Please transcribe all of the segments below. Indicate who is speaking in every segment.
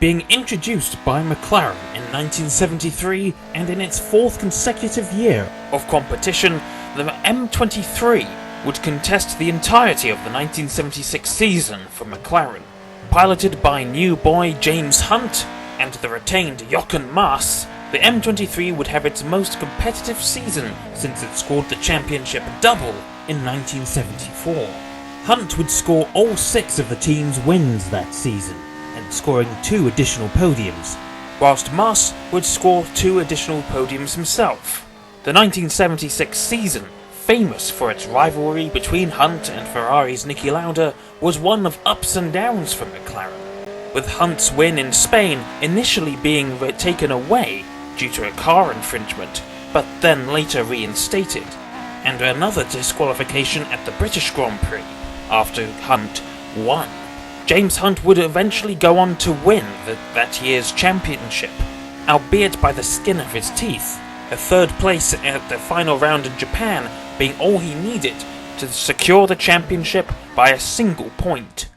Speaker 1: being introduced by McLaren in 1973 and in its fourth consecutive year of competition, the M23 would contest the entirety of the 1976 season for McLaren. Piloted by new boy James Hunt and the retained Jochen Mass, the M23 would have its most competitive season since it scored the championship double in 1974. Hunt would score all 6 of the team's wins that season, and scoring 2 additional podiums, whilst Mass would score 2 additional podiums himself. The 1976 season, famous for its rivalry between Hunt and Ferrari's Niki Lauda, was one of ups and downs for McLaren, with Hunt's win in Spain initially being taken away due to a car infringement, but then later reinstated, and another disqualification at the British Grand Prix after Hunt won. James Hunt would eventually go on to win that year's championship, albeit by the skin of his teeth, a 3rd place at the final round in Japan being all he needed to secure the championship by a single point.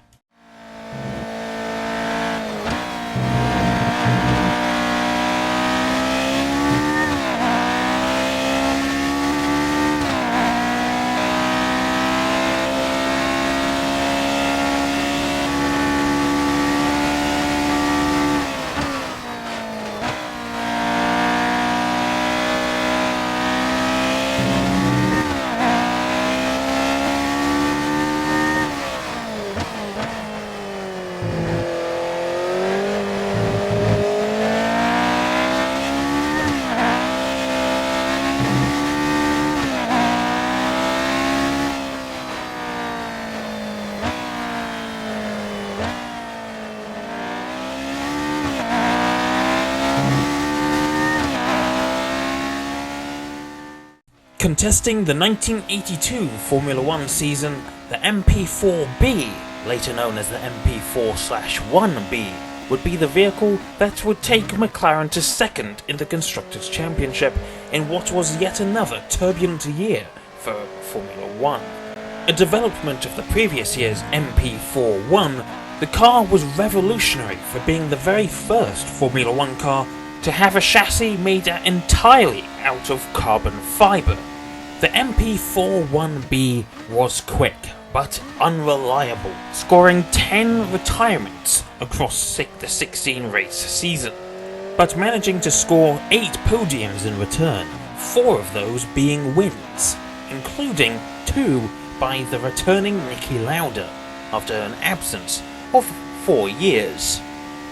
Speaker 1: Contesting the 1982 Formula 1 season, the MP4B, later known as the MP4-1B, would be the vehicle that would take McLaren to 2nd in the Constructors Championship in what was yet another turbulent year for Formula 1. A development of the previous year's MP4-1, the car was revolutionary for being the very first Formula 1 car to have a chassis made entirely out of carbon fibre. The MP4-1B was quick, but unreliable, scoring 10 retirements across the 16-race season, but managing to score 8 podiums in return, 4 of those being wins, including 2 by the returning Niki Lauda, after an absence of 4 years.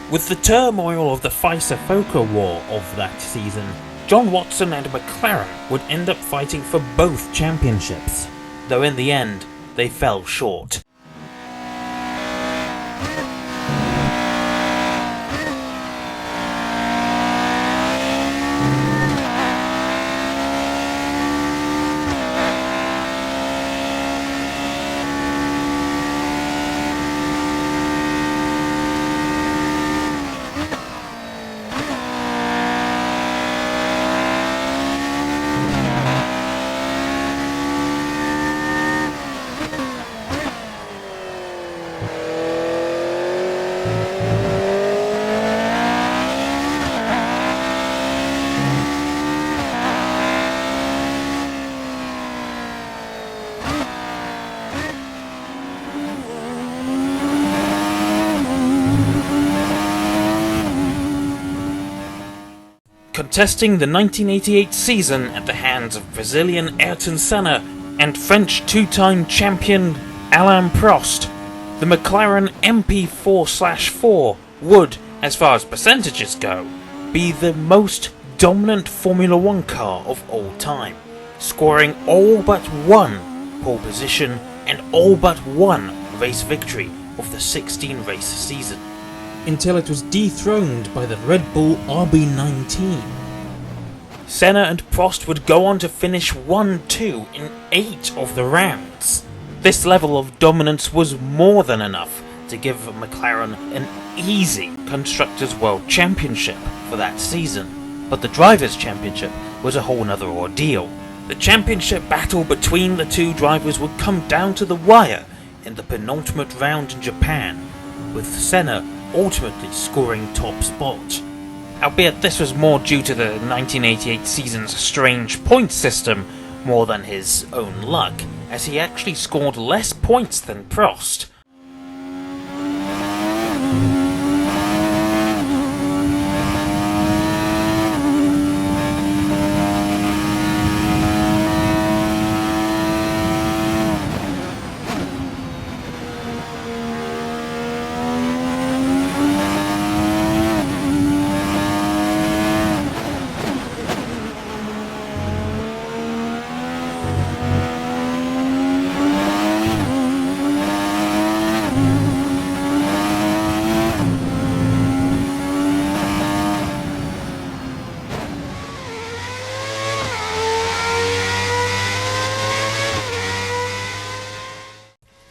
Speaker 1: With the turmoil of the FISA-FOCA war of that season, John Watson and McLaren would end up fighting for both championships, though in the end, they fell short. Contesting the 1988 season at the hands of Brazilian Ayrton Senna and French 2-time champion Alain Prost, the McLaren MP4-4 would, as far as percentages go, be the most dominant Formula 1 car of all time, scoring all but 1 pole position and all but 1 race victory of the 16-race season, until it was dethroned by the Red Bull RB19. Senna and Prost would go on to finish 1-2 in 8 of the rounds. This level of dominance was more than enough to give McLaren an easy Constructors' World Championship for that season, but the Drivers' Championship was a whole nother ordeal. The championship battle between the 2 drivers would come down to the wire in the penultimate round in Japan, with Senna ultimately scoring top spot. Albeit this was more due to the 1988 season's strange point system more than his own luck, as he actually scored less points than Prost.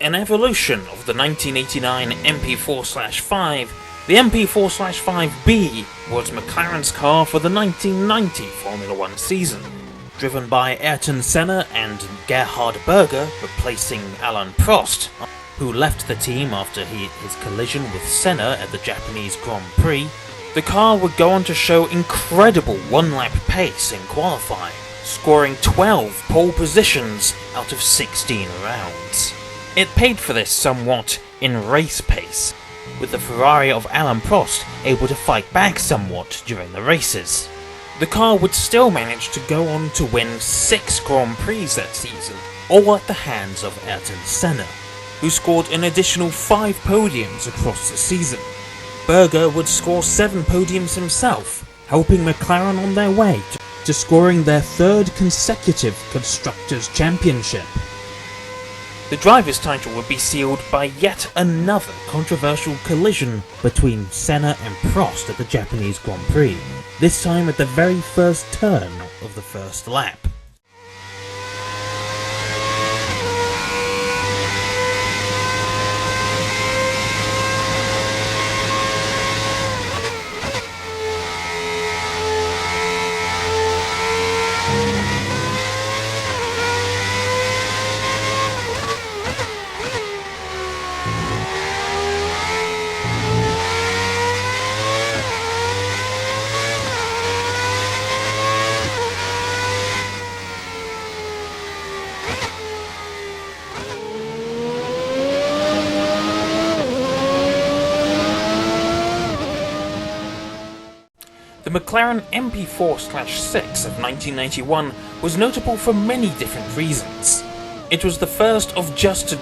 Speaker 1: An evolution of the 1989 MP4-5, the MP4-5B was McLaren's car for the 1990 Formula 1 season. Driven by Ayrton Senna and Gerhard Berger, replacing Alain Prost, who left the team after his collision with Senna at the Japanese Grand Prix, the car would go on to show incredible one-lap pace in qualifying, scoring 12 pole positions out of 16 rounds. It paid for this somewhat in race pace, with the Ferrari of Alain Prost able to fight back somewhat during the races. The car would still manage to go on to win 6 Grand Prix that season, all at the hands of Ayrton Senna, who scored an additional 5 podiums across the season. Berger would score 7 podiums himself, helping McLaren on their way to scoring their 3rd consecutive Constructors Championship. The driver's title would be sealed by yet another controversial collision between Senna and Prost at the Japanese Grand Prix, this time at the very first turn of the first lap. The McLaren MP4-6 of 1991 was notable for many different reasons. It was the first of just 2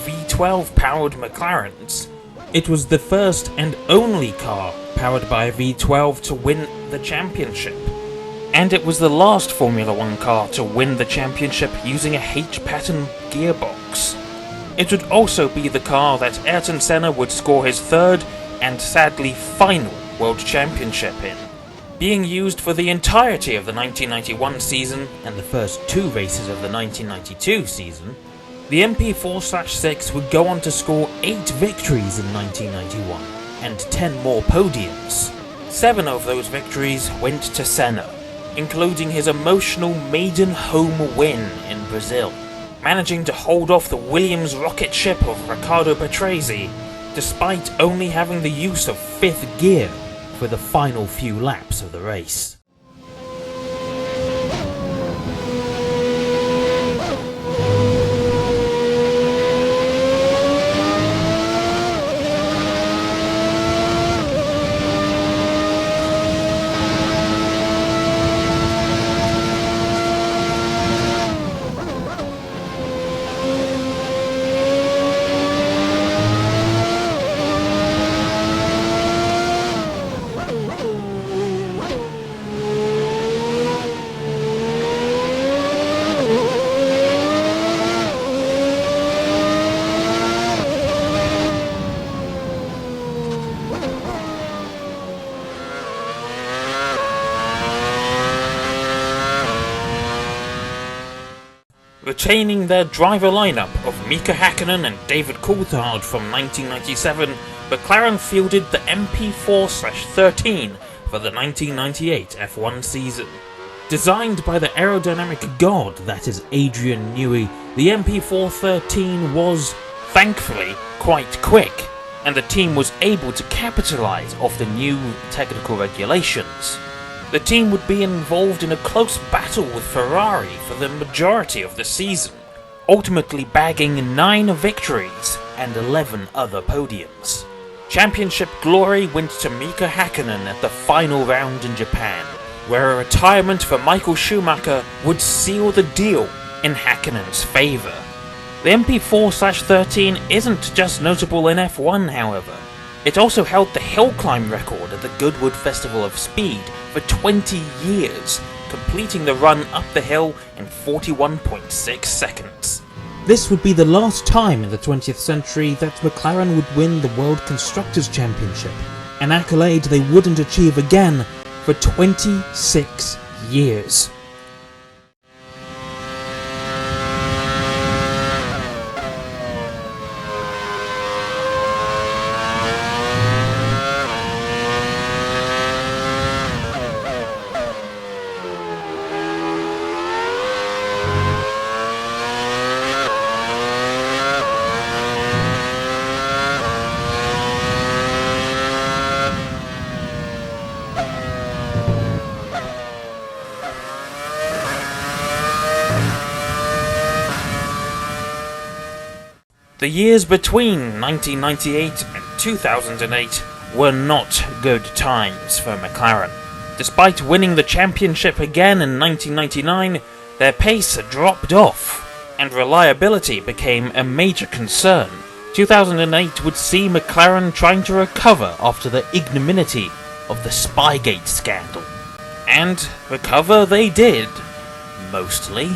Speaker 1: V12-powered McLarens. It was the first and only car powered by a V12 to win the championship. And it was the last Formula 1 car to win the championship using a H-pattern gearbox. It would also be the car that Ayrton Senna would score his 3rd and sadly final World Championship in. Being used for the entirety of the 1991 season and the first 2 races of the 1992 season, the MP4-6 would go on to score 8 victories in 1991 and 10 more podiums. 7 of those victories went to Senna, including his emotional maiden home win in Brazil, managing to hold off the Williams rocket ship of Riccardo Patrese, despite only having the use of 5th gear for the final few laps of the race. Retaining their driver lineup of Mika Hakkinen and David Coulthard from 1997, McLaren fielded the MP4-13 for the 1998 F1 season. Designed by the aerodynamic god that is Adrian Newey, the MP4-13 was, thankfully, quite quick, and the team was able to capitalise off the new technical regulations. The team would be involved in a close battle with Ferrari for the majority of the season, ultimately bagging 9 victories and 11 other podiums. Championship glory went to Mika Hakkinen at the final round in Japan, where a retirement for Michael Schumacher would seal the deal in Hakkinen's favour. The MP4-13 isn't just notable in F1, however. It also held the hill climb record at the Goodwood Festival of Speed for 20 years, completing the run up the hill in 41.6 seconds. This would be the last time in the 20th century that McLaren would win the World Constructors Championship, an accolade they wouldn't achieve again for 26 years. The years between 1998 and 2008 were not good times for McLaren. Despite winning the championship again in 1999, their pace dropped off, and reliability became a major concern. 2008 would see McLaren trying to recover after the ignominy of the Spygate scandal. And recover they did, mostly.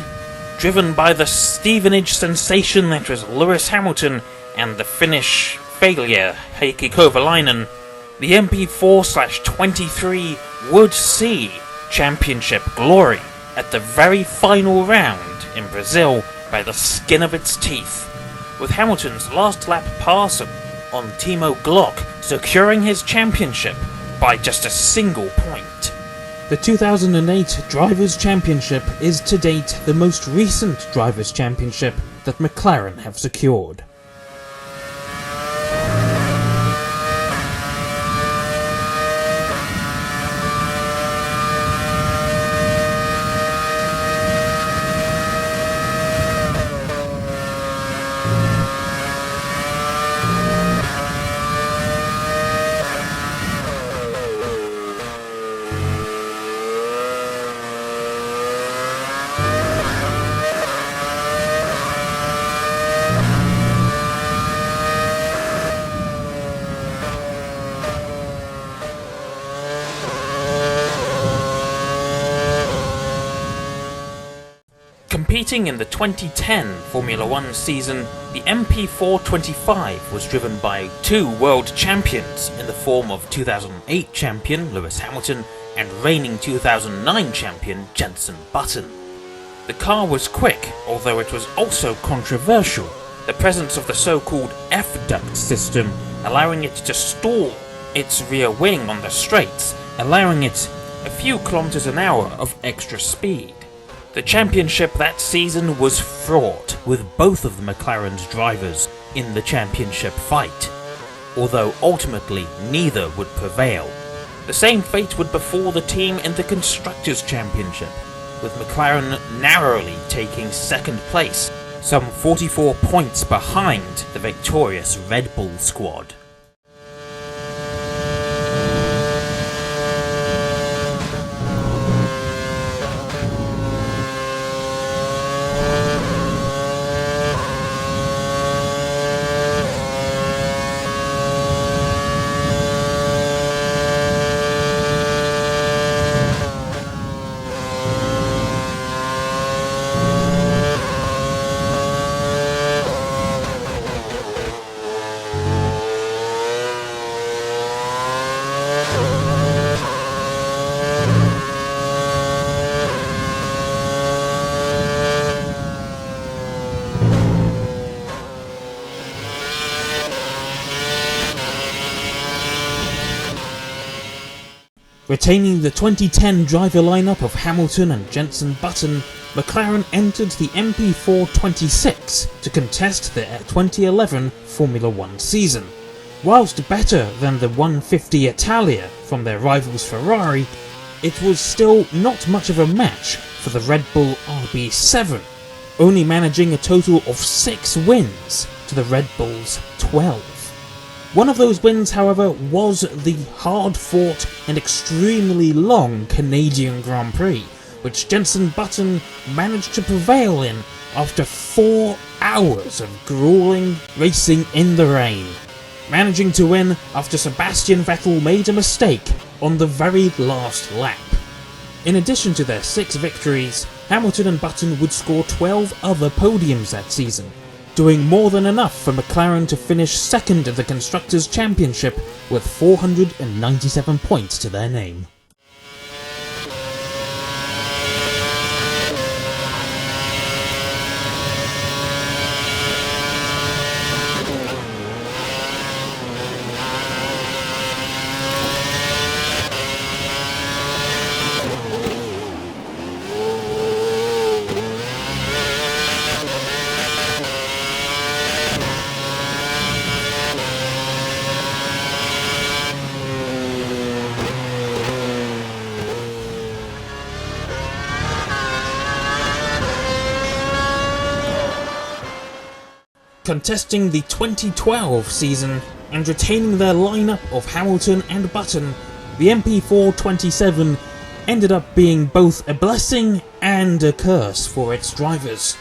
Speaker 1: Driven by the Stevenage sensation that was Lewis Hamilton and the Finnish failure Heikki Kovalainen, the MP4-23 would see championship glory at the very final round in Brazil by the skin of its teeth, with Hamilton's last lap pass on Timo Glock securing his championship by just a single point. The 2008 Drivers' Championship is to date the most recent Drivers' Championship that McLaren have secured. Competing in the 2010 Formula 1 season, the MP4-25 was driven by 2 world champions in the form of 2008 champion Lewis Hamilton and reigning 2009 champion Jenson Button. The car was quick, although it was also controversial, the presence of the so-called F-duct system allowing it to stall its rear wing on the straights, allowing it a few kilometers an hour of extra speed. The championship that season was fraught with both of the McLaren's drivers in the championship fight, although ultimately neither would prevail. The same fate would befall the team in the Constructors Championship, with McLaren narrowly taking second place, some 44 points behind the victorious Red Bull squad. Retaining the 2010 driver lineup of Hamilton and Jenson Button, McLaren entered the MP4-26 to contest the 2011 Formula 1 season. Whilst better than the 150 Italia from their rivals Ferrari, it was still not much of a match for the Red Bull RB7, only managing a total of 6 wins to the Red Bull's 12. One of those wins, however, was the hard-fought and extremely long Canadian Grand Prix, which Jenson Button managed to prevail in after 4 hours of grueling racing in the rain, managing to win after Sebastian Vettel made a mistake on the very last lap. In addition to their 6 victories, Hamilton and Button would score 12 other podiums that season, doing more than enough for McLaren to finish second in the Constructors Championship with 497 points to their name. Contesting the 2012 season and retaining their lineup of Hamilton and Button, the MP4-27 ended up being both a blessing and a curse for its drivers.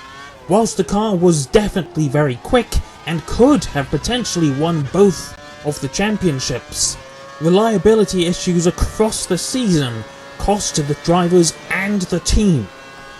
Speaker 1: Whilst the car was definitely very quick and could have potentially won both of the championships, reliability issues across the season cost the drivers and the team.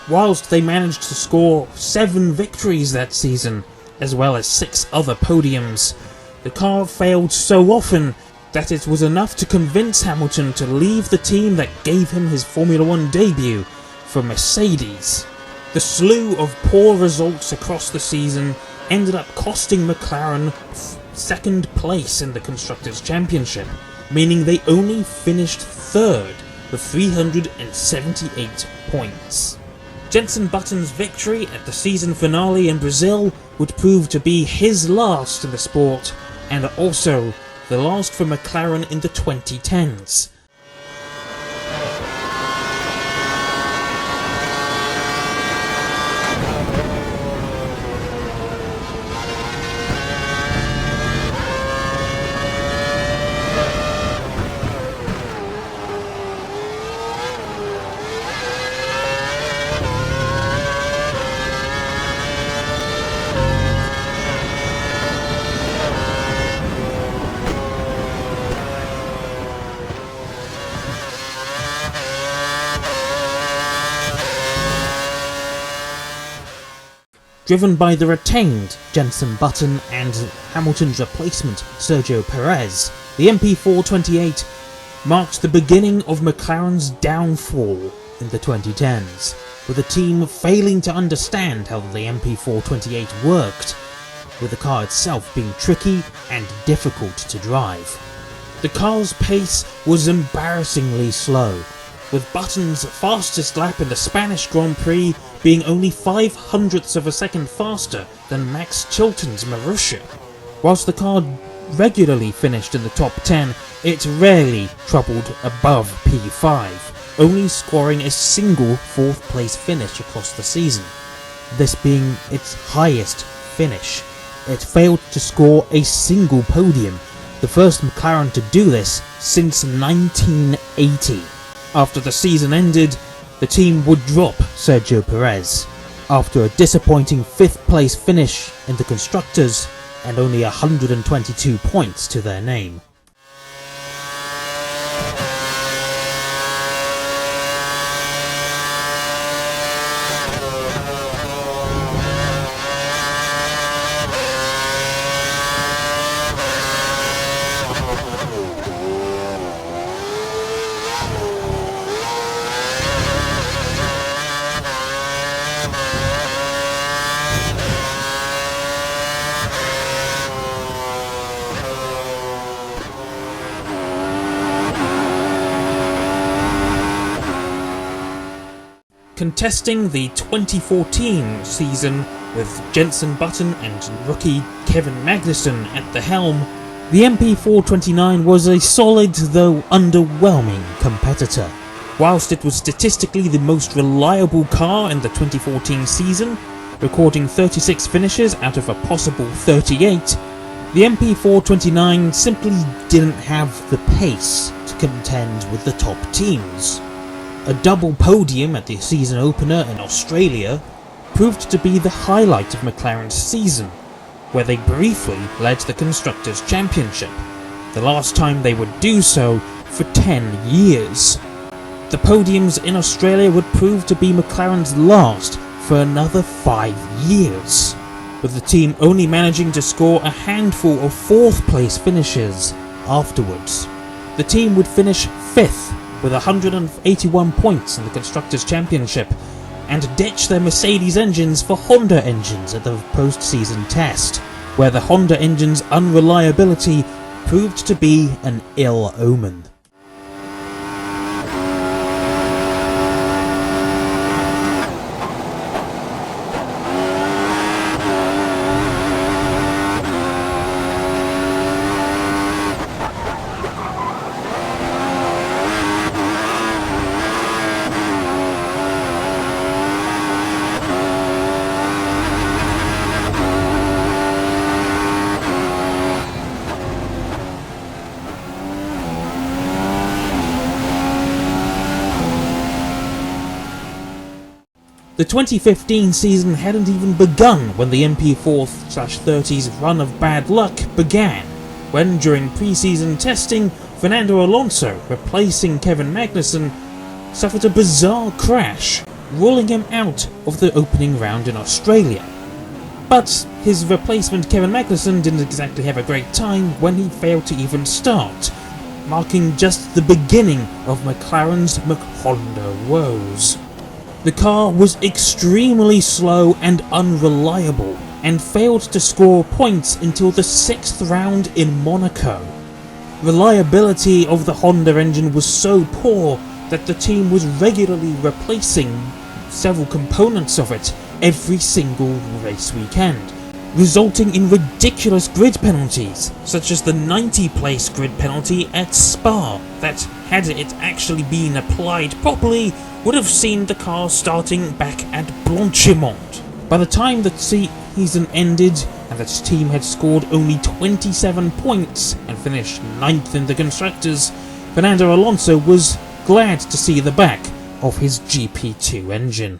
Speaker 1: Whilst they managed to score 7 victories that season, as well as 6 other podiums, the car failed so often that it was enough to convince Hamilton to leave the team that gave him his Formula 1 debut for Mercedes. The slew of poor results across the season ended up costing McLaren second place in the Constructors Championship, meaning they only finished third with 378 points. Jenson Button's victory at the season finale in Brazil would prove to be his last in the sport, and also the last for McLaren in the 2010s. Driven by the retained Jenson Button and Hamilton's replacement Sergio Perez, the MP4-28 marked the beginning of McLaren's downfall in the 2010s, with the team failing to understand how the MP4-28 worked, with the car itself being tricky and difficult to drive. The car's pace was embarrassingly slow, with Button's fastest lap in the Spanish Grand Prix being only 0.05 of a second faster than Max Chilton's Marussia. Whilst the car regularly finished in the top 10, it rarely troubled above P5, only scoring a single 4th place finish across the season, this being its highest finish. It failed to score a single podium, the first McLaren to do this since 1980. After the season ended, the team would drop Sergio Perez after a disappointing 5th place finish in the Constructors and only 122 points to their name. Contesting the 2014 season with Jenson Button and rookie Kevin Magnussen at the helm, The MP4-25 was a solid though underwhelming competitor. Whilst it was statistically the most reliable car in the 2014 season, recording 36 finishes out of a possible 38, the MP4-25 simply didn't have the pace to contend with the top teams. A double podium at the season opener in Australia proved to be the highlight of McLaren's season, where they briefly led the Constructors Championship, the last time they would do so for 10 years. The podiums in Australia would prove to be McLaren's last for another 5 years, with the team only managing to score a handful of 4th place finishes afterwards. The team would finish 5th with 181 points in the Constructors Championship, and ditch their Mercedes engines for Honda engines at the post-season test, where the Honda engine's unreliability proved to be an ill omen. The 2015 season hadn't even begun when the MP4-30's run of bad luck began, when during pre-season testing, Fernando Alonso, replacing Kevin Magnussen, suffered a bizarre crash, ruling him out of the opening round in Australia. But his replacement Kevin Magnussen didn't exactly have a great time when he failed to even start, marking just the beginning of McLaren's McHonda woes. The car was extremely slow and unreliable, and failed to score points until the 6th round in Monaco. Reliability of the Honda engine was so poor that the team was regularly replacing several components of it every single race weekend, resulting in ridiculous grid penalties, such as the 90-place grid penalty at Spa, that, had it actually been applied properly, would have seen the car starting back at Blanchimont. By the time the season ended and the team had scored only 27 points and finished 9th in the Constructors, Fernando Alonso was glad to see the back of his GP2 engine.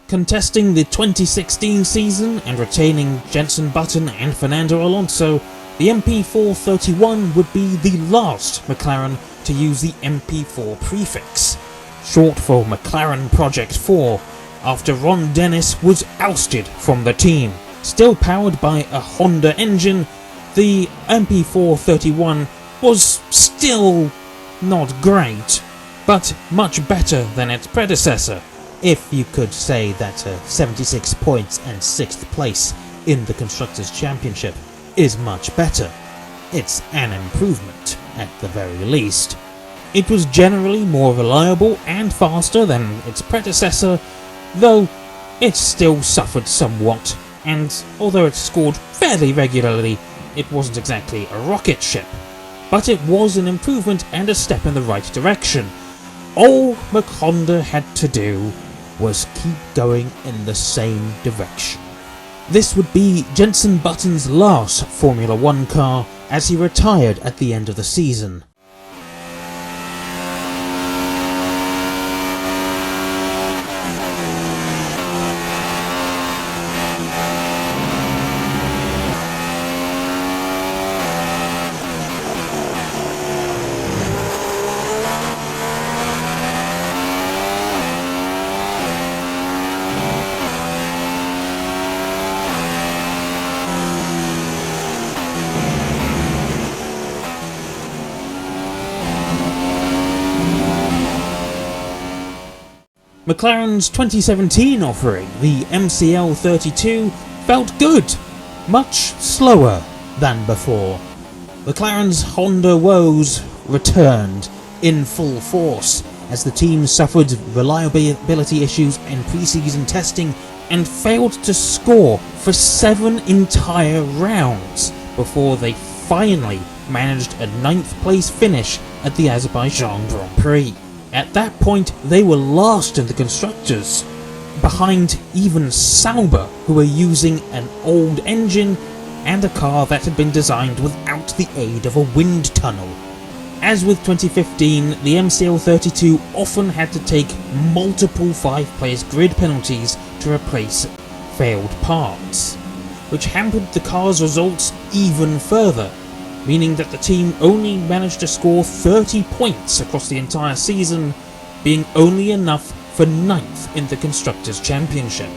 Speaker 1: Contesting the 2016 season and retaining Jenson Button and Fernando Alonso, the MP4-31 would be the last McLaren to use the MP4 prefix, short for McLaren Project 4, after Ron Dennis was ousted from the team. Still powered by a Honda engine, the MP4-31 was still not great, but much better than its predecessor, if you could say that 76 points and 6th place in the Constructors Championship is much better. It's an improvement, at the very least. It was generally more reliable and faster than its predecessor, though it still suffered somewhat, and although it scored fairly regularly, it wasn't exactly a rocket ship. But it was an improvement and a step in the right direction. All McHonda had to do was keep going in the same direction. This would be Jenson Button's last Formula 1 car as he retired at the end of the season. McLaren's 2017 offering, the MCL32, felt good, much slower than before. McLaren's Honda woes returned in full force as the team suffered reliability issues in pre-season testing and failed to score for 7 entire rounds before they finally managed a 9th place finish at the Azerbaijan Grand Prix. At that point, they were last in the Constructors, behind even Sauber, who were using an old engine and a car that had been designed without the aid of a wind tunnel. As with 2015, the MCL32 often had to take multiple 5-place grid penalties to replace failed parts, which hampered the car's results even further, meaning that the team only managed to score 30 points across the entire season, being only enough for 9th in the Constructors Championship.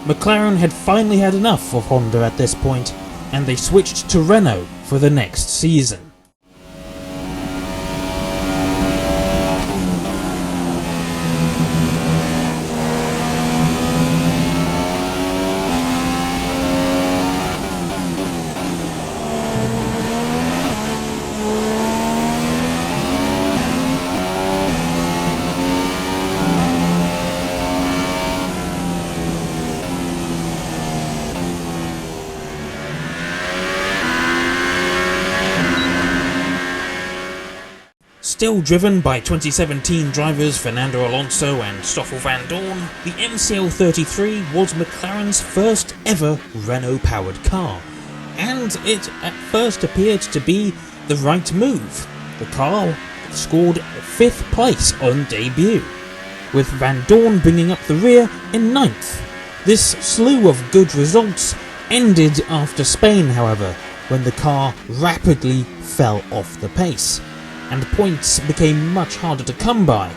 Speaker 1: McLaren had finally had enough of Honda at this point, and they switched to Renault for the next season. Still driven by 2017 drivers Fernando Alonso and Stoffel Vandoorne, the MCL33 was McLaren's first ever Renault-powered car, and it at first appeared to be the right move. The car scored 5th place on debut, with Vandoorne bringing up the rear in 9th. This slew of good results ended after Spain, however, when the car rapidly fell off the pace, and points became much harder to come by.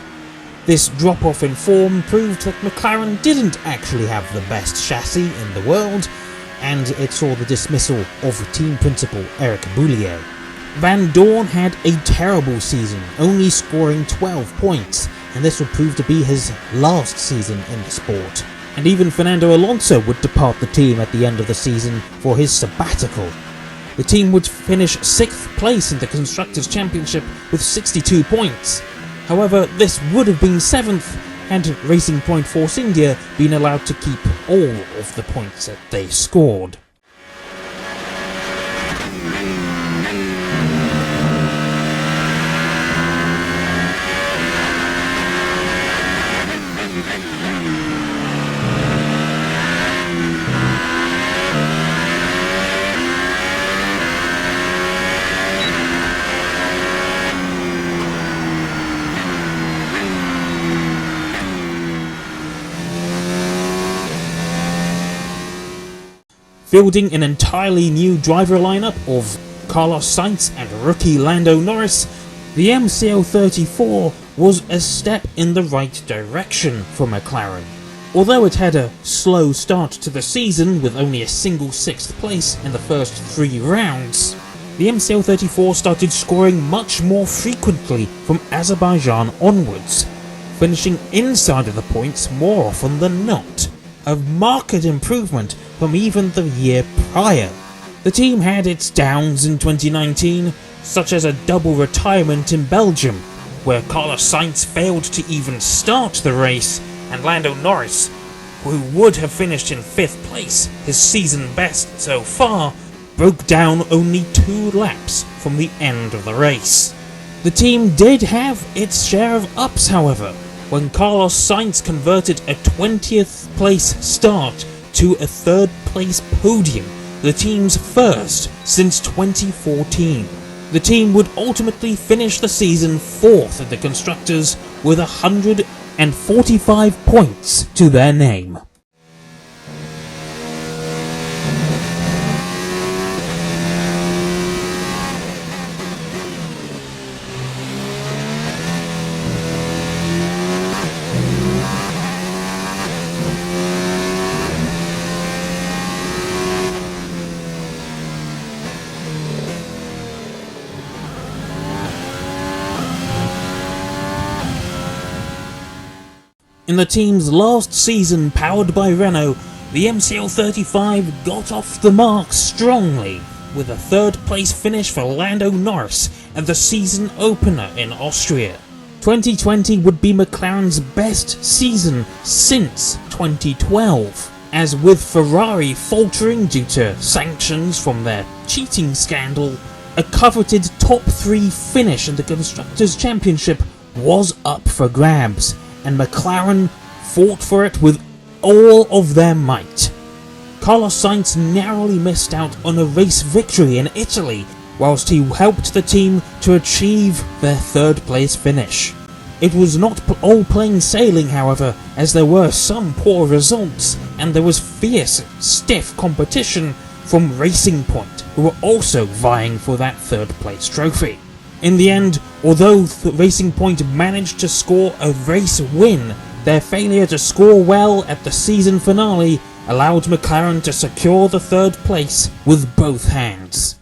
Speaker 1: This drop-off in form proved that McLaren didn't actually have the best chassis in the world, and it saw the dismissal of team principal Eric Boulier. Vandoorne had a terrible season, only scoring 12 points, and this would prove to be his last season in the sport. And even Fernando Alonso would depart the team at the end of the season for his sabbatical. The team would finish 6th place in the Constructors Championship with 62 points. However, this would have been 7th had Racing Point Force India been allowed to keep all of the points that they scored. Fielding an entirely new driver lineup of Carlos Sainz and rookie Lando Norris, the MCL34 was a step in the right direction for McLaren. Although it had a slow start to the season with only a single 6th place in the first 3 rounds, the MCL34 started scoring much more frequently from Azerbaijan onwards, finishing inside of the points more often than not, a marked improvement from even the year prior. The team had its downs in 2019, such as a double retirement in Belgium, where Carlos Sainz failed to even start the race, and Lando Norris, who would have finished in 5th place, his season best so far, broke down only 2 laps from the end of the race. The team did have its share of ups, however, when Carlos Sainz converted a 20th place start to a 3rd place podium, the team's first since 2014. The team would ultimately finish the season 4th in the Constructors with 145 points to their name. In the team's last season powered by Renault, the MCL35 got off the mark strongly, with a third place finish for Lando Norris at the season opener in Austria. 2020 would be McLaren's best season since 2012, as with Ferrari faltering due to sanctions from their cheating scandal, a coveted top 3 finish in the Constructors Championship was up for grabs, and McLaren fought for it with all of their might. Carlos Sainz narrowly missed out on a race victory in Italy, whilst he helped the team to achieve their third place finish. It was not all plain sailing, however, as there were some poor results, and there was fierce, stiff competition from Racing Point, who were also vying for that third place trophy. In the end, although Racing Point managed to score a race win, their failure to score well at the season finale allowed McLaren to secure the third place with both hands.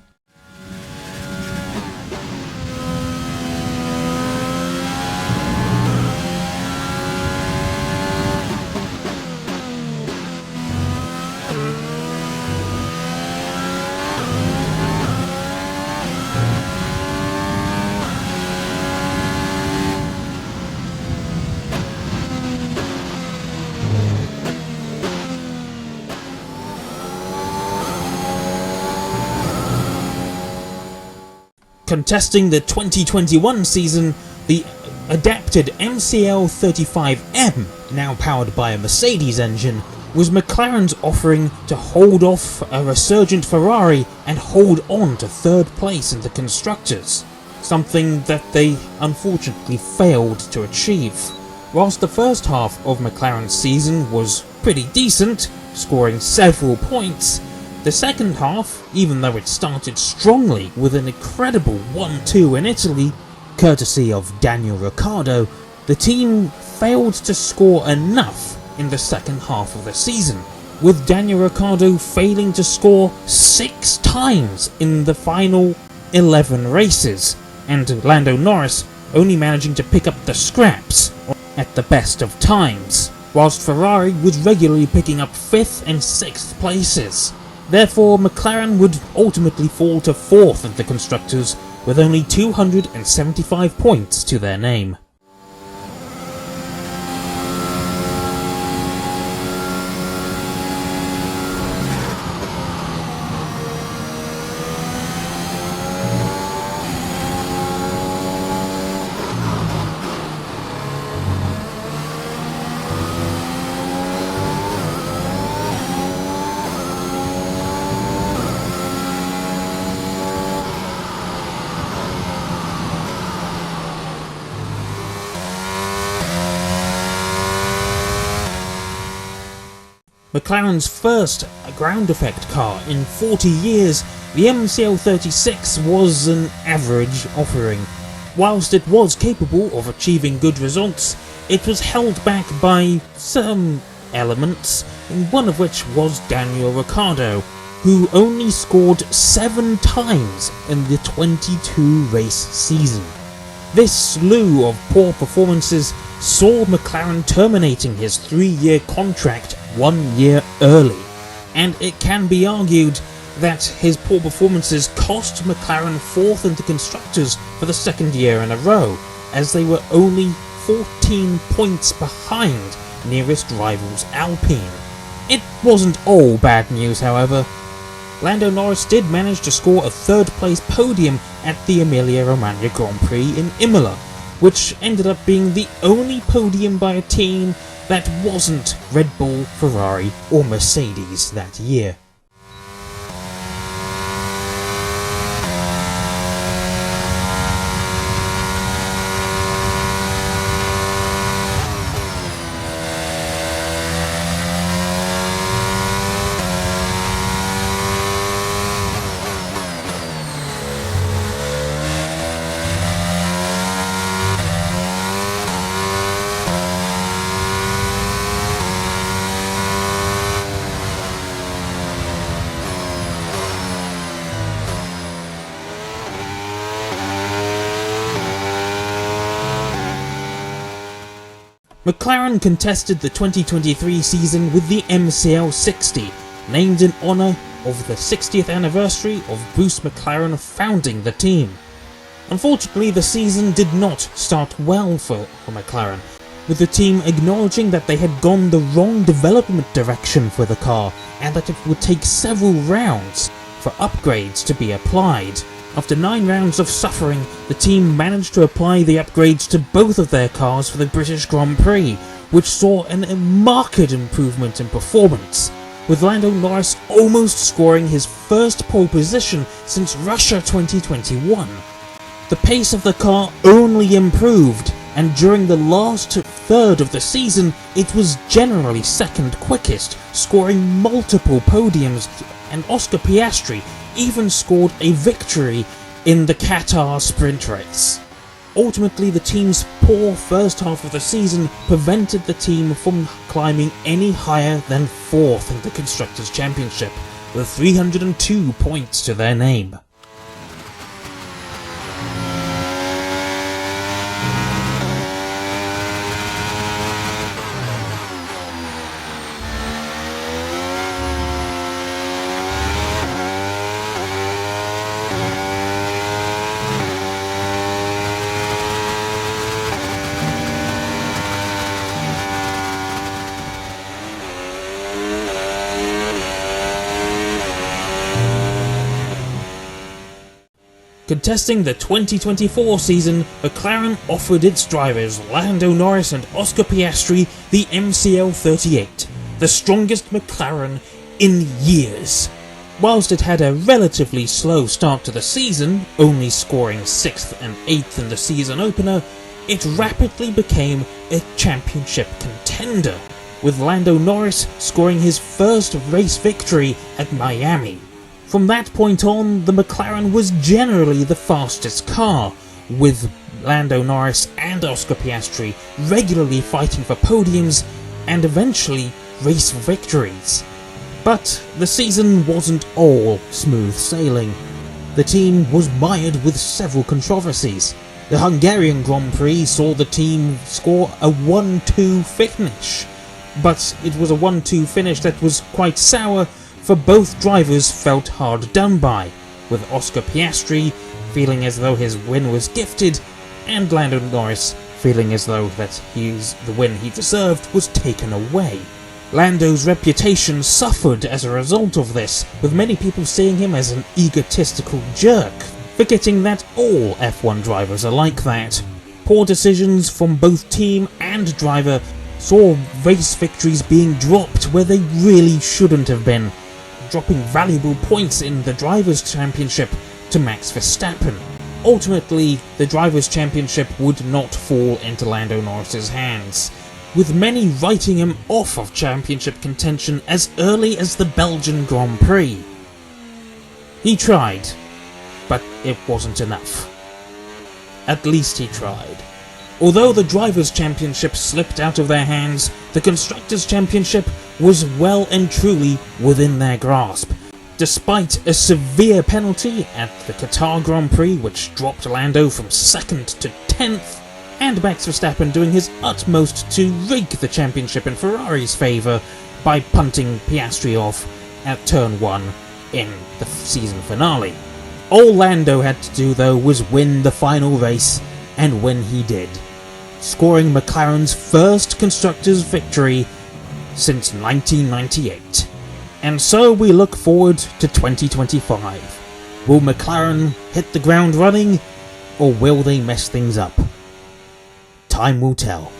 Speaker 1: Contesting the 2021 season, the adapted MCL35M, now powered by a Mercedes engine, was McLaren's offering to hold off a resurgent Ferrari and hold on to third place in the Constructors, something that they unfortunately failed to achieve. Whilst the first half of McLaren's season was pretty decent, scoring several points, the second half, even though it started strongly with an incredible 1-2 in Italy, courtesy of Daniel Ricciardo, the team failed to score enough in the second half of the season, with Daniel Ricciardo failing to score 6 times in the final 11 races, and Lando Norris only managing to pick up the scraps at the best of times, whilst Ferrari was regularly picking up 5th and 6th places. Therefore, McLaren would ultimately fall to 4th in the Constructors with only 275 points to their name. McLaren's first ground effect car in 40 years, the MCL36 was an average offering. Whilst it was capable of achieving good results, it was held back by some elements, one of which was Daniel Ricciardo, who only scored 7 times in the 22 race season. This slew of poor performances saw McLaren terminating his 3-year contract 1 year early, and it can be argued that his poor performances cost McLaren 4th in the Constructors for the 2nd year in a row, as they were only 14 points behind nearest rivals Alpine. It wasn't all bad news, however. Lando Norris did manage to score a 3rd place podium at the Emilia-Romagna Grand Prix in Imola, which ended up being the only podium by a team that wasn't Red Bull, Ferrari or Mercedes that year. McLaren contested the 2023 season with the MCL60, named in honour of the 60th anniversary of Bruce McLaren founding the team. Unfortunately, the season did not start well for McLaren, with the team acknowledging that they had gone the wrong development direction for the car and that it would take several rounds for upgrades to be applied. After 9 rounds of suffering, the team managed to apply the upgrades to both of their cars for the British Grand Prix, which saw a marked improvement in performance, with Lando Norris almost scoring his first pole position since Russia 2021. The pace of the car only improved, and during the last third of the season it was generally second quickest, scoring multiple podiums, and Oscar Piastri even scored a victory in the Qatar sprint race. Ultimately, the team's poor first half of the season prevented the team from climbing any higher than 4th in the Constructors Championship, with 302 points to their name. Contesting the 2024 season, McLaren offered its drivers Lando Norris and Oscar Piastri the MCL38, the strongest McLaren in years. Whilst it had a relatively slow start to the season, only scoring 6th and 8th in the season opener, it rapidly became a championship contender, with Lando Norris scoring his first race victory at Miami. From that point on, the McLaren was generally the fastest car, with Lando Norris and Oscar Piastri regularly fighting for podiums and eventually race victories. But the season wasn't all smooth sailing. The team was mired with several controversies. The Hungarian Grand Prix saw the team score a 1-2 finish, but it was a 1-2 finish that was quite sour, for both drivers felt hard done by, with Oscar Piastri feeling as though his win was gifted, and Lando Norris feeling as though that the win he deserved was taken away. Lando's reputation suffered as a result of this, with many people seeing him as an egotistical jerk, forgetting that all F1 drivers are like that. Poor decisions from both team and driver saw race victories being dropped where they really shouldn't have been, dropping valuable points in the Drivers' Championship to Max Verstappen. Ultimately, the Drivers' Championship would not fall into Lando Norris's hands, with many writing him off of championship contention as early as the Belgian Grand Prix. He tried, but it wasn't enough. At least he tried. Although the Drivers' Championship slipped out of their hands, the Constructors' Championship was well and truly within their grasp. Despite a severe penalty at the Qatar Grand Prix which dropped Lando from 2nd to 10th, and Max Verstappen doing his utmost to rig the championship in Ferrari's favour by punting Piastri off at turn 1 in the season finale. All Lando had to do though was win the final race, and when he did, scoring McLaren's first Constructors' victory since 1998. And so we look forward to 2025. Will McLaren hit the ground running, or will they mess things up? Time will tell.